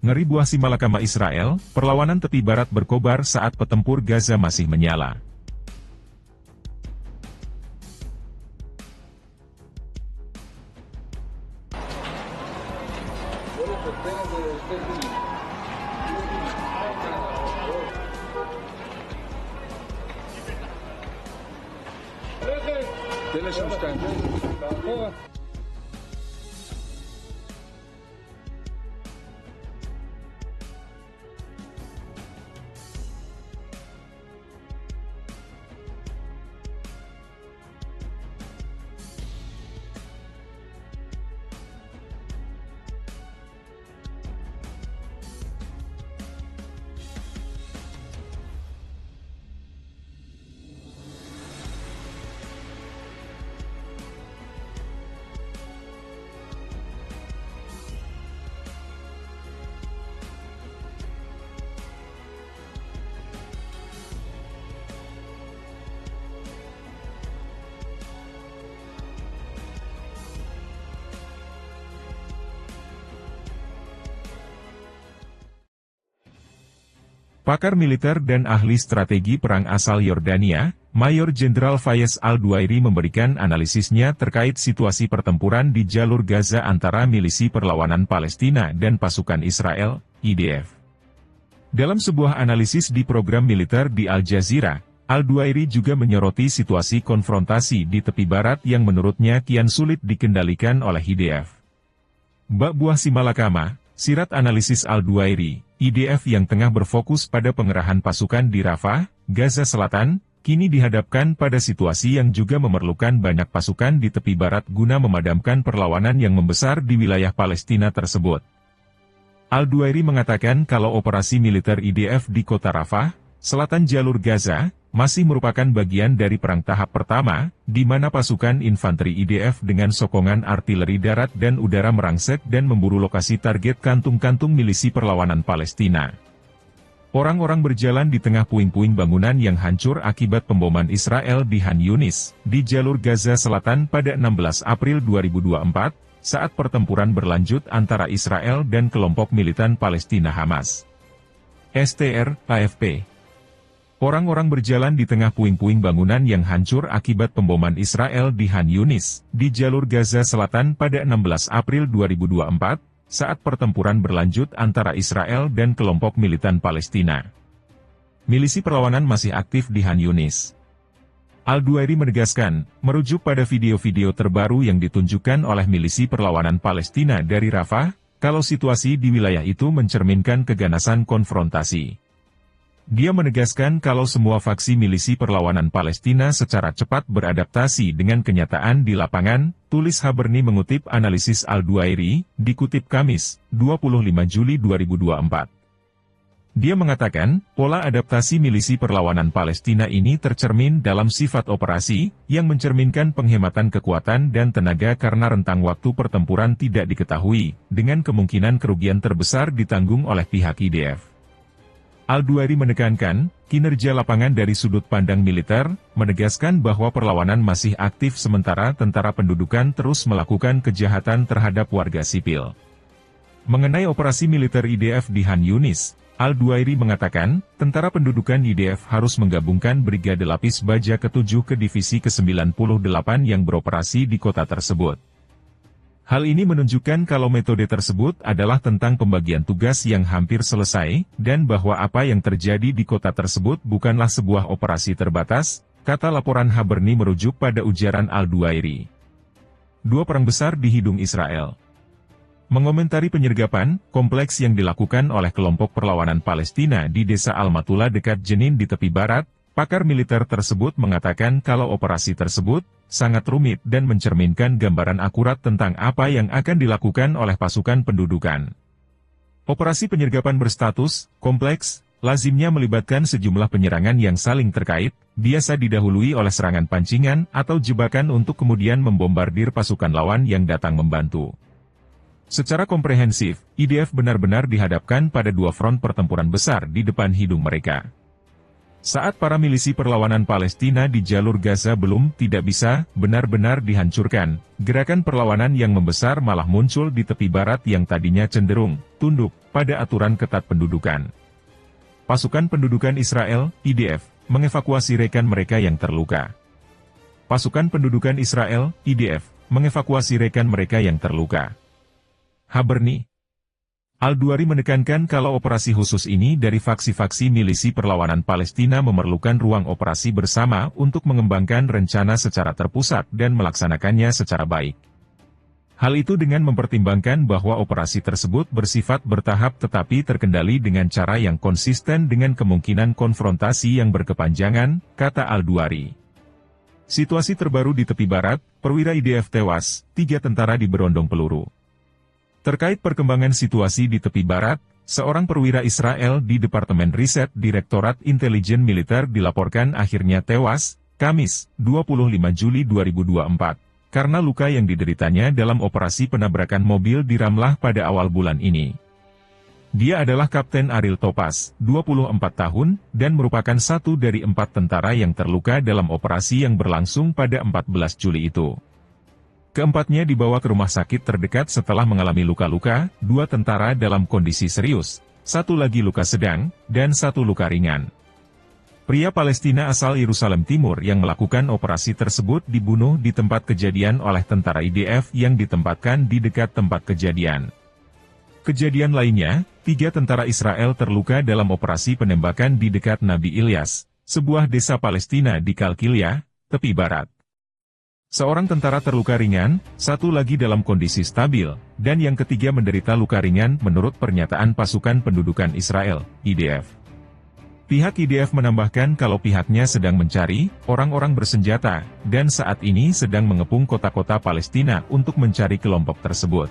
Ngeri buah si malakama Israel, perlawanan tepi barat berkobar saat petempur Gaza masih menyala. Pakar militer dan ahli strategi perang asal Yordania, Mayor Jenderal Fayez Al-Duairi memberikan analisisnya terkait situasi pertempuran di jalur Gaza antara milisi perlawanan Palestina dan pasukan Israel, IDF. Dalam sebuah analisis di program militer di Al Jazeera, Al-Duairi juga menyoroti situasi konfrontasi di tepi barat yang menurutnya kian sulit dikendalikan oleh IDF. Bak buah si malakama, sirat analisis Al-Duairi, IDF yang tengah berfokus pada pengerahan pasukan di Rafah, Gaza Selatan, kini dihadapkan pada situasi yang juga memerlukan banyak pasukan di tepi barat guna memadamkan perlawanan yang membesar di wilayah Palestina tersebut. Al-Duairi mengatakan kalau operasi militer IDF di kota Rafah, selatan jalur Gaza, masih merupakan bagian dari perang tahap pertama, di mana pasukan infanteri IDF dengan sokongan artileri darat dan udara merangsek dan memburu lokasi target kantung-kantung milisi perlawanan Palestina. Orang-orang berjalan di tengah puing-puing bangunan yang hancur akibat pemboman Israel di Khan Yunis, di jalur Gaza Selatan pada 16 April 2024, saat pertempuran berlanjut antara Israel dan kelompok militan Palestina Hamas. STR, AFP. Orang-orang berjalan di tengah puing-puing bangunan yang hancur akibat pemboman Israel di Khan Yunis, di jalur Gaza Selatan pada 16 April 2024, saat pertempuran berlanjut antara Israel dan kelompok militan Palestina. Milisi perlawanan masih aktif di Khan Yunis. Al-Duairi menegaskan, merujuk pada video-video terbaru yang ditunjukkan oleh milisi perlawanan Palestina dari Rafah, kalau situasi di wilayah itu mencerminkan keganasan konfrontasi. Dia menegaskan kalau semua faksi milisi perlawanan Palestina secara cepat beradaptasi dengan kenyataan di lapangan, tulis Haberni mengutip analisis Al-Duairi, dikutip Kamis, 25 Juli 2024. Dia mengatakan, pola adaptasi milisi perlawanan Palestina ini tercermin dalam sifat operasi, yang mencerminkan penghematan kekuatan dan tenaga karena rentang waktu pertempuran tidak diketahui, dengan kemungkinan kerugian terbesar ditanggung oleh pihak IDF. Al-Duairi menekankan, kinerja lapangan dari sudut pandang militer, menegaskan bahwa perlawanan masih aktif sementara tentara pendudukan terus melakukan kejahatan terhadap warga sipil. Mengenai operasi militer IDF di Khan Yunis, Al-Duairi mengatakan, tentara pendudukan IDF harus menggabungkan Brigade Lapis Baja ke-7 ke Divisi ke-98 yang beroperasi di kota tersebut. Hal ini menunjukkan kalau metode tersebut adalah tentang pembagian tugas yang hampir selesai, dan bahwa apa yang terjadi di kota tersebut bukanlah sebuah operasi terbatas, kata laporan Haberni merujuk pada ujaran Al-Duairi. Dua perang besar di hidung Israel. Mengomentari penyergapan, kompleks yang dilakukan oleh kelompok perlawanan Palestina di desa Al-Matula dekat Jenin di tepi barat, pakar militer tersebut mengatakan kalau operasi tersebut sangat rumit dan mencerminkan gambaran akurat tentang apa yang akan dilakukan oleh pasukan pendudukan. Operasi penyergapan berstatus kompleks, lazimnya melibatkan sejumlah penyerangan yang saling terkait, biasa didahului oleh serangan pancingan atau jebakan untuk kemudian membombardir pasukan lawan yang datang membantu. Secara komprehensif, IDF benar-benar dihadapkan pada dua front pertempuran besar di depan hidung mereka. Saat para milisi perlawanan Palestina di jalur Gaza belum tidak bisa benar-benar dihancurkan, gerakan perlawanan yang membesar malah muncul di tepi barat yang tadinya cenderung tunduk pada aturan ketat pendudukan. Pasukan Pendudukan Israel, IDF, mengevakuasi rekan mereka yang terluka. Pasukan Pendudukan Israel, IDF, mengevakuasi rekan mereka yang terluka. Haberni Al-Duari menekankan kalau operasi khusus ini dari faksi-faksi milisi perlawanan Palestina memerlukan ruang operasi bersama untuk mengembangkan rencana secara terpusat dan melaksanakannya secara baik. Hal itu dengan mempertimbangkan bahwa operasi tersebut bersifat bertahap tetapi terkendali dengan cara yang konsisten dengan kemungkinan konfrontasi yang berkepanjangan, kata Al-Duari. Situasi terbaru di tepi barat, perwira IDF tewas, 3 tentara diberondong peluru. Terkait perkembangan situasi di tepi barat, seorang perwira Israel di Departemen Riset Direktorat Intelijen Militer dilaporkan akhirnya tewas, Kamis, 25 Juli 2024, karena luka yang dideritanya dalam operasi penabrakan mobil di Ramlah pada awal bulan ini. Dia adalah Kapten Aril Topas, 24 tahun, dan merupakan satu dari 4 tentara yang terluka dalam operasi yang berlangsung pada 14 Juli itu. Keempatnya dibawa ke rumah sakit terdekat setelah mengalami luka-luka, 2 tentara dalam kondisi serius, 1 lagi luka sedang, dan 1 luka ringan. Pria Palestina asal Yerusalem Timur yang melakukan operasi tersebut dibunuh di tempat kejadian oleh tentara IDF yang ditempatkan di dekat tempat kejadian. Kejadian lainnya, 3 tentara Israel terluka dalam operasi penembakan di dekat Nabi Ilyas, sebuah desa Palestina di Kalkilia, tepi barat. Seorang tentara terluka ringan, 1 lagi dalam kondisi stabil, dan yang ketiga menderita luka ringan menurut pernyataan Pasukan Pendudukan Israel, IDF. Pihak IDF menambahkan kalau pihaknya sedang mencari orang-orang bersenjata, dan saat ini sedang mengepung kota-kota Palestina untuk mencari kelompok tersebut.